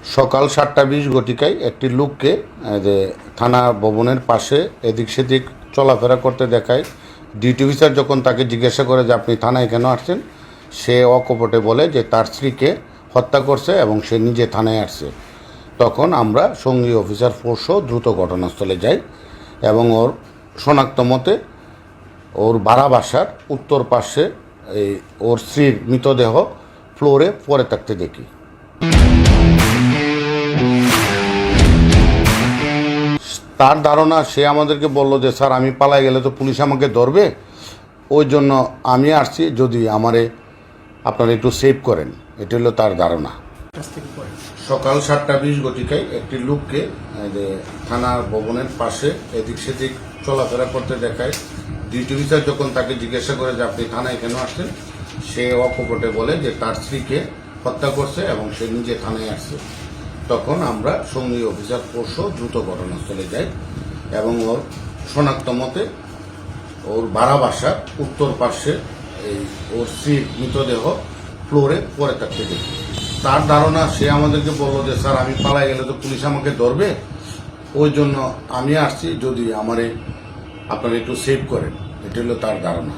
সকাল 7:20 ঘটিকায় একটি লোককে যে থানা ভবনের পাশে এদিক সেদিক চলাফেরা করতে দেখায়। ডিউটি অফিসার যখন তাকে জিজ্ঞাসা করে যে আপনি থানায় কেন আসছেন, সে অকপটে বলে যে তার স্ত্রীকে হত্যা করছে এবং সে নিজে থানায় আসছে। তখন আমরা সঙ্গী অফিসার ফোর্সও দ্রুত ঘটনাস্থলে যাই এবং ওর শনাক্ত মতে ওর ভাড়া বাসার উত্তর পাশে ওর স্ত্রীর মৃতদেহ ফ্লোরে পড়ে থাকতে দেখি। তার ধারণা, সে আমাদেরকে বলল যে স্যার আমি পালাই গেলে তো পুলিশ আমাকে ধরবে, ওই জন্য আমি আসছি, যদি আমারে আপনারা একটু সেভ করেন। এটা হলো তার ধারণা। সকাল 7:20 ঘটিকায় একটি লোককে যে থানার ভবনের পাশে এদিক সেদিক চলাফেরা করতে দেখায়। ডিউটি অফিসার যখন তাকে জিজ্ঞাসা করে যে আপনি থানায় কেন আসছেন, সে অকপটে বলে যে তার স্ত্রীকে হত্যা করছে এবং সে নিজে থানায় আসছে। তখন আমরা সঙ্গী অফিসার ফোর্সও দ্রুত ঘটনাস্থলে যাই এবং ওর শনাক্ত মতে ওর ভাড়া বাসার উত্তর পাশে ওর স্ত্রীর মৃতদেহ ফ্লোরে পড়ে থাকতে দেখি। তার ধারণা, সে আমাদেরকে বলল যে স্যার আমি পালাই গেলে তো পুলিশ আমাকে ধরবে, ওই জন্য আমি আসছি, যদি আমারে আপনারা একটু সেভ করেন। এটা হলো তার ধারণা।